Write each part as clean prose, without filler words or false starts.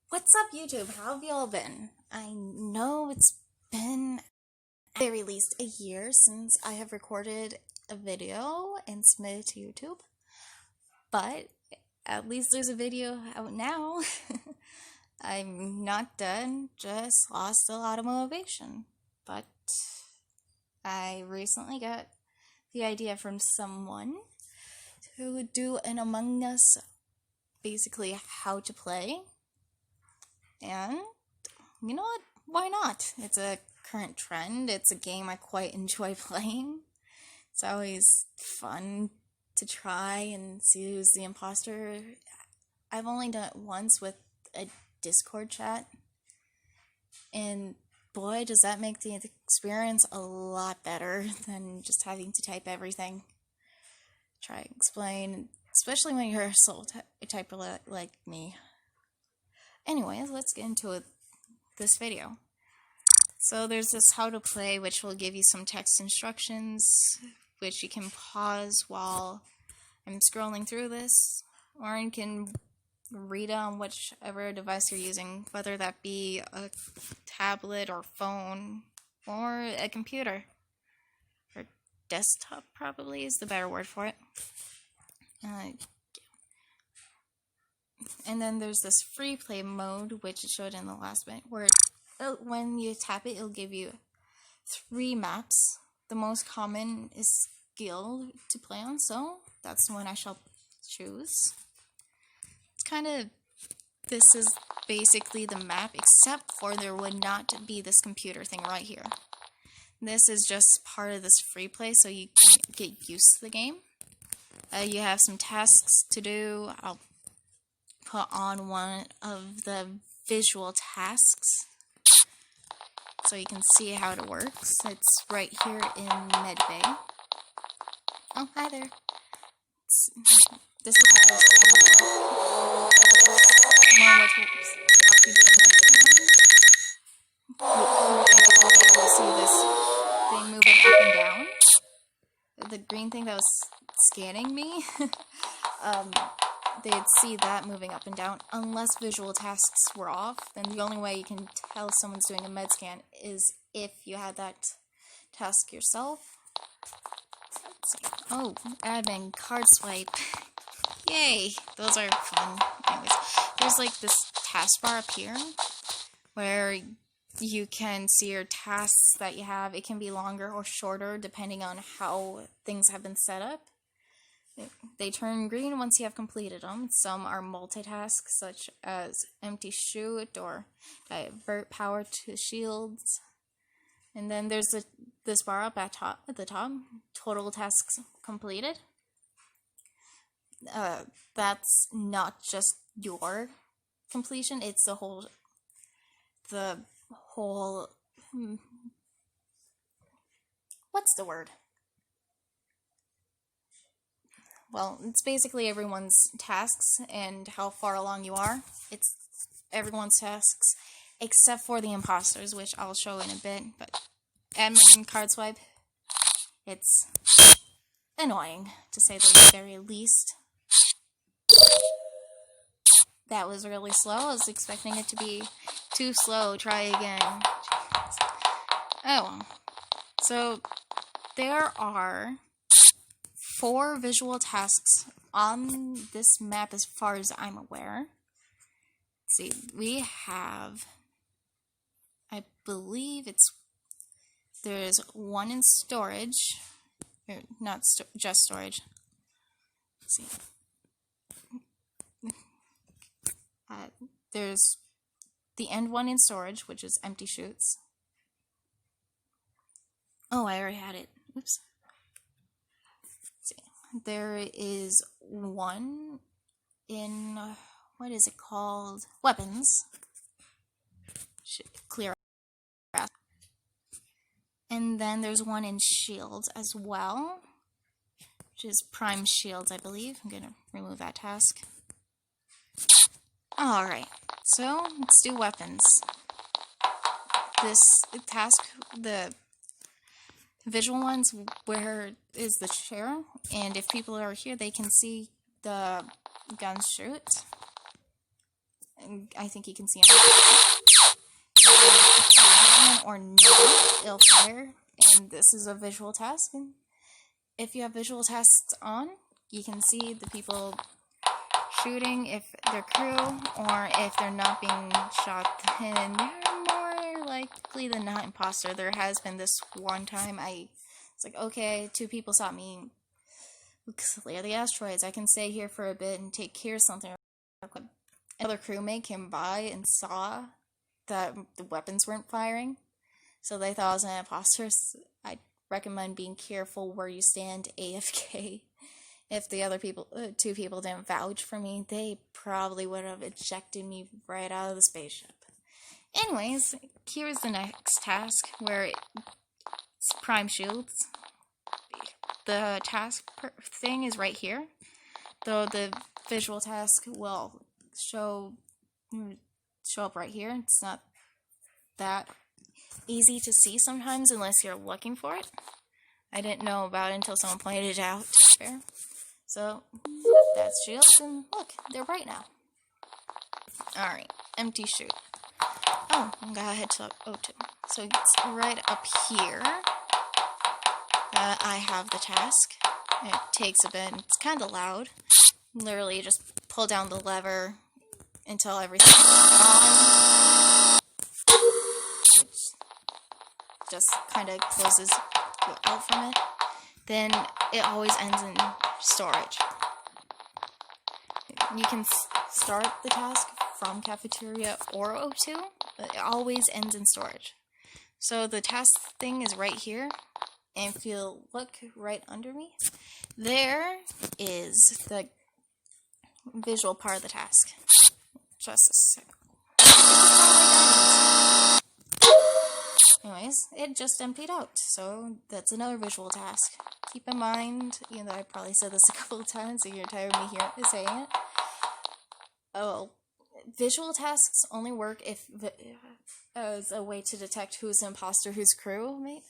What's up, YouTube? How have y'all been? I know it's been at the very least a year since I have recorded a video and submitted to YouTube, but at least there's a video out now. I'm not done, just lost a lot of motivation. But I recently got the idea from someone to do an Among Us, basically how to play. And you know what? Why not? It's a current trend. It's a game I quite enjoy playing. It's always fun to try and see who's the imposter. I've only done it once with a Discord chat, and boy, does that make the experience a lot better than just having to type everything. Try and explain, especially when you're a solo typer like me. Anyways, let's get into this video. So there's this how to play, which will give you some text instructions, which you can pause while I'm scrolling through this, or you can read on whichever device you're using, whether that be a tablet or phone or a computer. Or desktop probably is the better word for it. And then there's this free play mode, which it showed in the last bit, where when you tap it, it'll give you 3 maps. The most common is skill to play on, so that's the one I shall choose. This is basically the map, except for there would not be this computer thing right here. This is just part of this free play, so you can get used to the game. You have some tasks to do. I'll put on one of the visual tasks so you can see how it works. It's right here in Medbay. Oh, hi there. This is how it's going. You'll see this thing moving up and down. The green thing that was scanning me. They'd see that moving up and down. Unless visual tasks were off, then the only way you can tell someone's doing a med scan is if you had that task yourself. Let's see. Oh, admin card swipe. Yay! Those are fun. Anyways, there's like this taskbar up here where you can see your tasks that you have. It can be longer or shorter depending on how things have been set up. They turn green once you have completed them. Some are multitasks, such as empty shoot or divert power to shields. And then there's this bar up at the top, total tasks completed. That's not just your completion; it's the whole. What's the word? Well, it's basically everyone's tasks and how far along you are. It's everyone's tasks, except for the imposters, which I'll show in a bit. But admin card swipe, it's annoying, to say the very least. That was really slow. I was expecting it to be too slow. Try again. Oh, so there are 4 visual tasks on this map as far as I'm aware. Let's see, we have, I believe there's one in storage, or not just storage. Let's see. There's the end one in storage, which is empty shoots. Oh, I already had it. Oops. There is one in, what is it called? Weapons. Should clear out. And then there's one in shields as well, which is prime shields, I believe. I'm going to remove that task. Alright, so let's do weapons. This task, the visual ones, where is the chair, and if people are here, they can see the guns shoot. I think you can see him. Or no, it'll fire. And this is a visual task. And if you have visual tasks on, you can see the people shooting if they're crew, or if they're not being shot, then they're more likely than not imposter. There has been this one time it's like, okay, 2 people saw me clear the asteroids. I can stay here for a bit and take care of something. Another crewmate came by and saw that the weapons weren't firing, so they thought I was an imposter. I recommend being careful where you stand AFK. If the other 2 people didn't vouch for me, they probably would have ejected me right out of the spaceship. Anyways, here's the next task, where it's prime shields. The task thing is right here, though the visual task will show up right here. It's not that easy to see sometimes unless you're looking for it. I didn't know about it until someone pointed it out. So, that's shields, and look, they're bright now. Alright, empty chute. Oh, I'm gonna head to O2. So it's right up here that I have the task. It takes a bit, it's kind of loud. Literally, just pull down the lever until everything's on. Which just kind of closes you out from it. Then it always ends in storage. You can start the task from cafeteria or O2, but it always ends in storage. So the task thing is right here, and if you look right under me, there is the visual part of the task. Just a second. Anyways, it just emptied out, so that's another visual task. Keep in mind, even though I probably said this a couple of times, so you're tired of me saying it. Oh, visual tasks only work if as a way to detect who's an imposter, who's crewmate.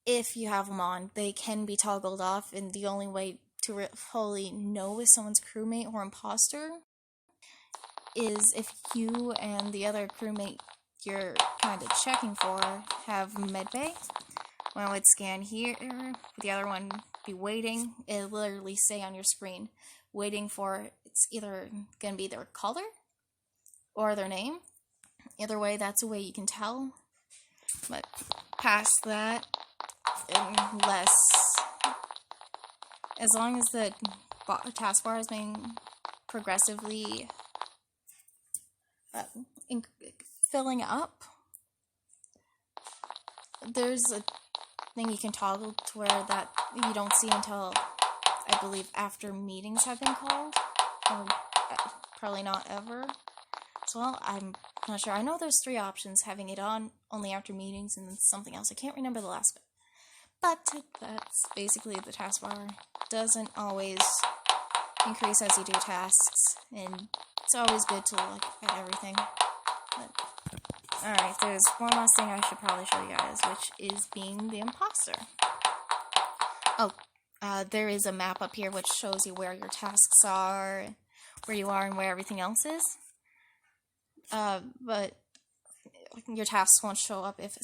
If you have them on, they can be toggled off, and the only way to fully know if someone's crewmate or imposter is if you and the other crewmate you're kind of checking for have medbay. One would scan here, the other one be waiting. It'll literally say on your screen, waiting for, it's either going to be their color or their name. Either way, that's a way you can tell. But past that, unless, as long as the taskbar is being progressively filling up, there's a thing you can toggle to where that you don't see until, I believe, after meetings have been called, or probably not ever. So, well, I'm not sure. I know there's 3 options, having it on only after meetings and then something else. I can't remember the last bit. But that's basically the taskbar. Doesn't always increase as you do tasks, and it's always good to look at everything. Alright, there's one last thing I should probably show you guys, which is being the imposter. Oh, there is a map up here which shows you where your tasks are, where you are, and where everything else is. But your tasks won't show up if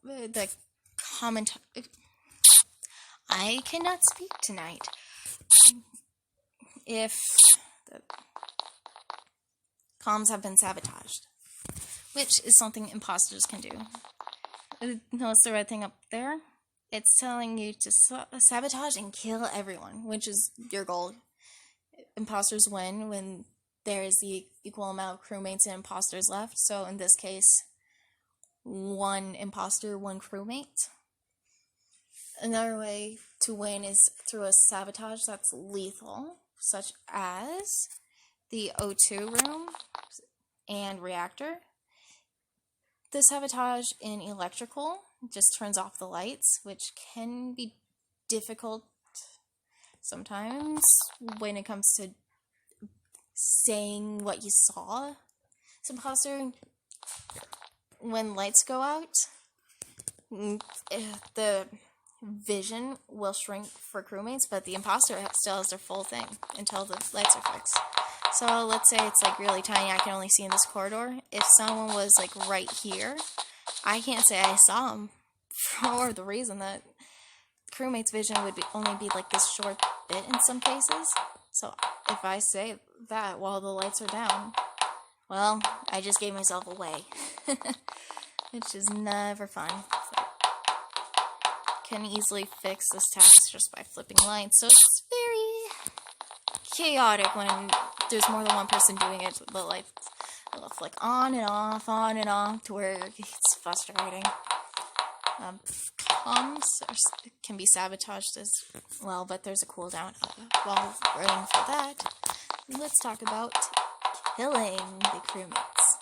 the comment... I cannot speak tonight. If the comms have been sabotaged, which is something imposters can do. Notice the red thing up there? It's telling you to sabotage and kill everyone, which is your goal. Imposters win when there is the equal amount of crewmates and imposters left. So in this case, 1 imposter, 1 crewmate. Another way to win is through a sabotage that's lethal, such as the O2 room and reactor. The sabotage in electrical just turns off the lights, which can be difficult sometimes when it comes to saying what you saw. So imposter, when lights go out, the vision will shrink for crewmates, but the imposter still has their full thing until the lights are fixed. So let's say it's like really tiny, I can only see in this corridor. If someone was like right here, I can't say I saw them, for the reason that crewmate's vision would only be like this short bit in some cases. So if I say that while the lights are down, well, I just gave myself away. Which is never fun. So, can easily fix this task just by flipping lights, so it's very chaotic when there's more than one person doing it. The lights will flick on and off, to where it's frustrating. Comms can be sabotaged as well, but there's a cooldown. While waiting for that, let's talk about killing the crewmates.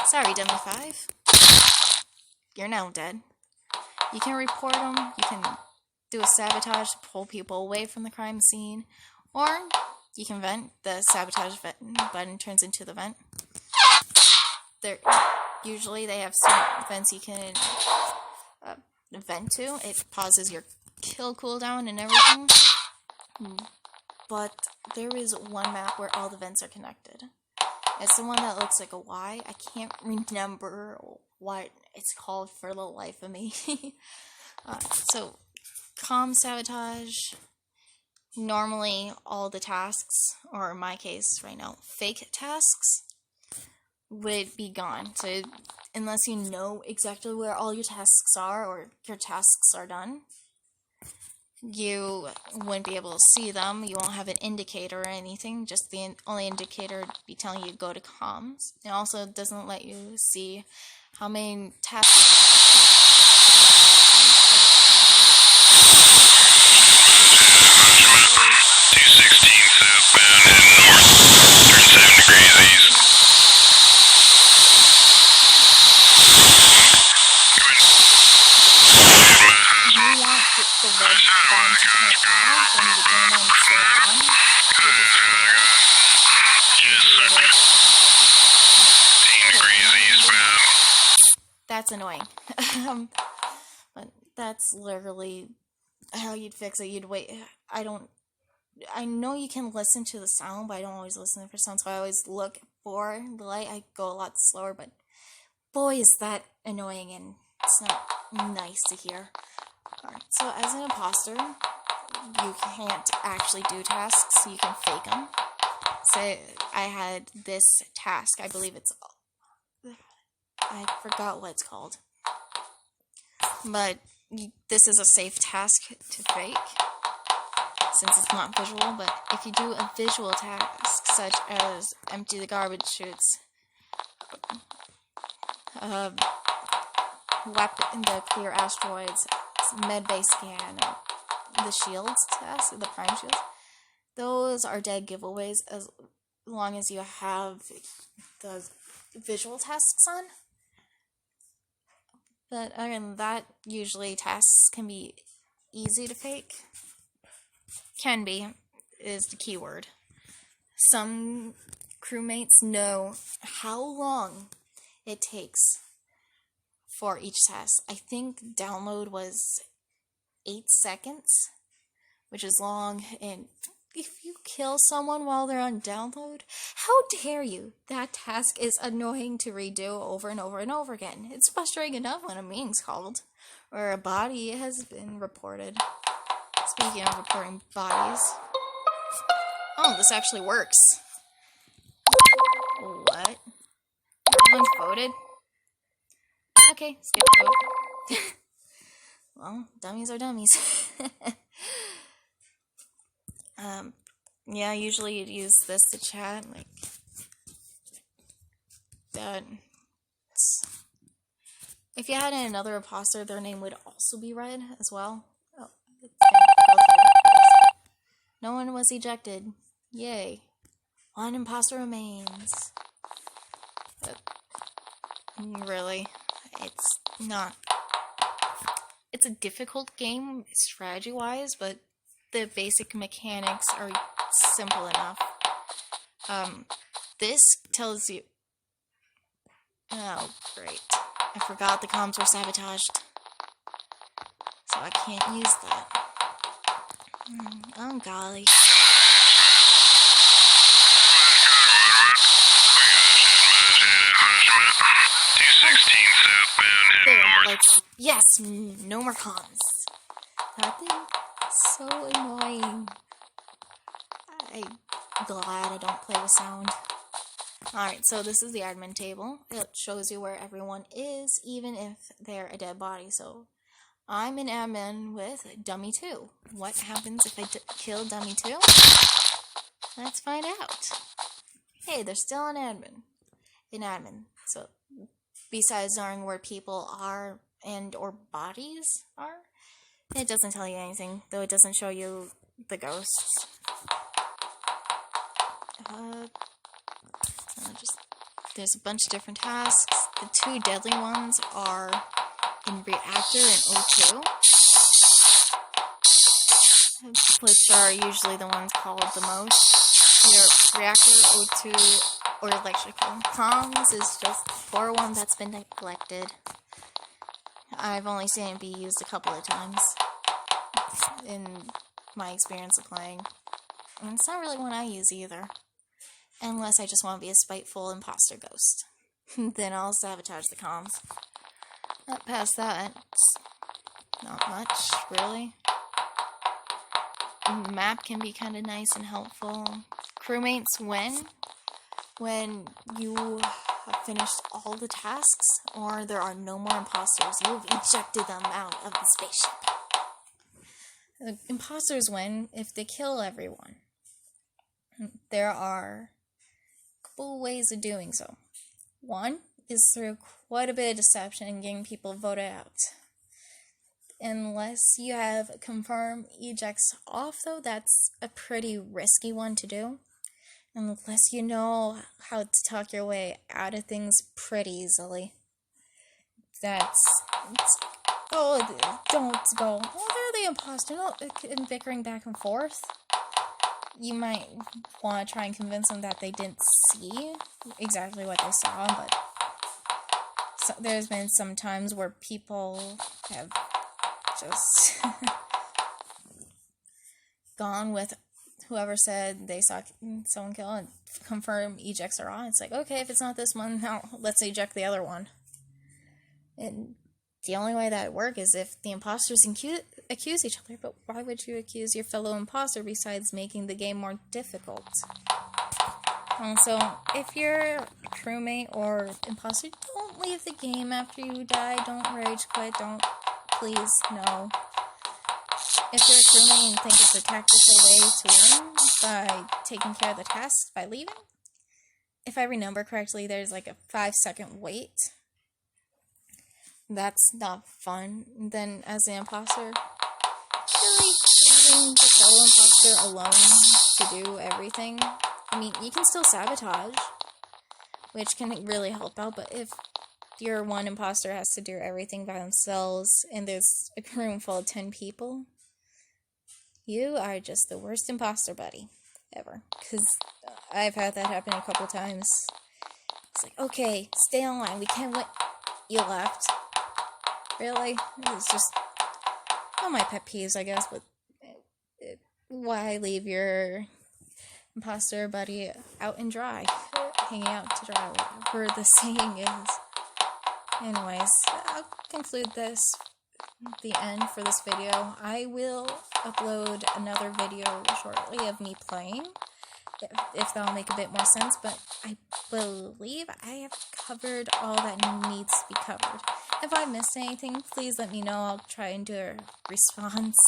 Sorry, Dummy 5. You're now dead. You can report them, you can do a sabotage to pull people away from the crime scene, or you can vent. The sabotage button turns into the vent. Usually they have some vents you can vent to. It pauses your kill cooldown and everything. But there is one map where all the vents are connected. It's the one that looks like a Y. I can't remember what it's called for the life of me. So, comm sabotage. Normally, all the tasks, or in my case right now, fake tasks, would be gone. So, unless you know exactly where all your tasks are, or your tasks are done, you wouldn't be able to see them. You won't have an indicator or anything. Just the only indicator would be telling you to go to comms. It also doesn't let you see how many tasks. Southbound and north, turn 7 degrees east. You want the red button to turn off and the green one to stay on. Yes, 10 degrees eastbound. That's annoying. But that's literally how you'd fix it. You'd wait. I know you can listen to the sound, but I don't always listen for sound, so I always look for the light. I go a lot slower, but boy, is that annoying, and it's not nice to hear. Alright, so as an imposter, you can't actually do tasks, so you can fake them. So I had this task, I believe I forgot what it's called. But this is a safe task to fake, since it's not visual. But if you do a visual task, such as empty the garbage chutes, weapon the clear asteroids, medbay scan, the shields task, the prime shields, those are dead giveaways as long as you have the visual tasks on. But again, that usually tasks can be easy to fake. Can be is the keyword. Some crewmates know how long it takes for each task. I think download was 8 seconds, which is long, and if you kill someone while they're on download, how dare you? That task is annoying to redo over and over and over again. It's frustrating enough when a meeting's called, or a body has been reported. Speaking of reporting bodies. Oh, this actually works. What? Everyone's voted? Okay, skip vote. Well, dummies are dummies. Yeah, usually you'd use this to chat, like that. If you had another imposter, their name would also be red as well. Oh, no one was ejected. Yay. One imposter remains. But really, it's not. It's a difficult game strategy-wise, but the basic mechanics are simple enough. This tells you... Oh, great. I forgot the comms were sabotaged. So I can't use that. Oh, golly. 216 southbound, heading There, north. like, yes, no more comms. That thing, so annoying. I'm glad I don't play with sound. Alright, so this is the admin table. It shows you where everyone is, even if they're a dead body. So, I'm an admin with Dummy 2. What happens if I kill Dummy 2? Let's find out. Hey, there's still an admin. So, besides knowing where people are and or bodies are, it doesn't tell you anything, though it doesn't show you the ghosts. There's a bunch of different tasks. The two deadly ones are in Reactor and O2, which are usually the ones called the most. Either Reactor, O2, or Electrical. Comms is just for one that's been neglected. I've only seen it be used a couple of times in my experience of playing. And it's not really one I use either. Unless I just want to be a spiteful imposter ghost. Then I'll sabotage the comms. Past that, it's not much, really. The map can be kind of nice and helpful. Crewmates when you have finished all the tasks, or there are no more imposters, you've ejected them out of the spaceship. The imposters win if they kill everyone. There are ways of doing so. One is through quite a bit of deception and getting people voted out. Unless you have confirmed ejects off, though, that's a pretty risky one to do. Unless you know how to talk your way out of things pretty easily. Don't go, oh, they're the imposter, and bickering back and forth. You might want to try and convince them that they didn't see exactly what they saw, but there's been some times where people have just gone with whoever said they saw someone kill and confirm ejects are on. It's like, okay, if it's not this one, now let's eject the other one. And the only way that would work is if the imposters accuse each other, but why would you accuse your fellow imposter besides making the game more difficult? Also, if you're a crewmate or imposter, don't leave the game after you die. Don't rage quit. Please, no. If you're a crewmate and think it's a tactical way to win by taking care of the tasks by leaving, if I remember correctly, there's like a 5-second wait. That's not fun. Then, as an imposter, really leaving the fellow imposter alone to do everything. I mean, you can still sabotage, which can really help out, but if your one imposter has to do everything by themselves and there's a room full of 10 people, you are just the worst imposter buddy ever. Because I've had that happen a couple times. It's like, okay, stay online, we can't wait. You left. Really? It's just one of my pet peeves, I guess, but why leave your imposter buddy out and dry? Hanging out to dry, whatever the saying is. Anyways, I'll conclude the end for this video. I will upload another video shortly of me playing, if that'll make a bit more sense, but I believe I have covered all that needs to be covered. If I missed anything, please let me know. I'll try and do a response.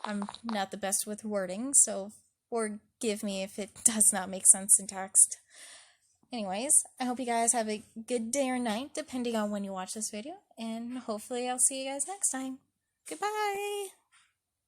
I'm not the best with wording, so forgive me if it does not make sense in text. Anyways, I hope you guys have a good day or night, depending on when you watch this video, and hopefully I'll see you guys next time. Goodbye!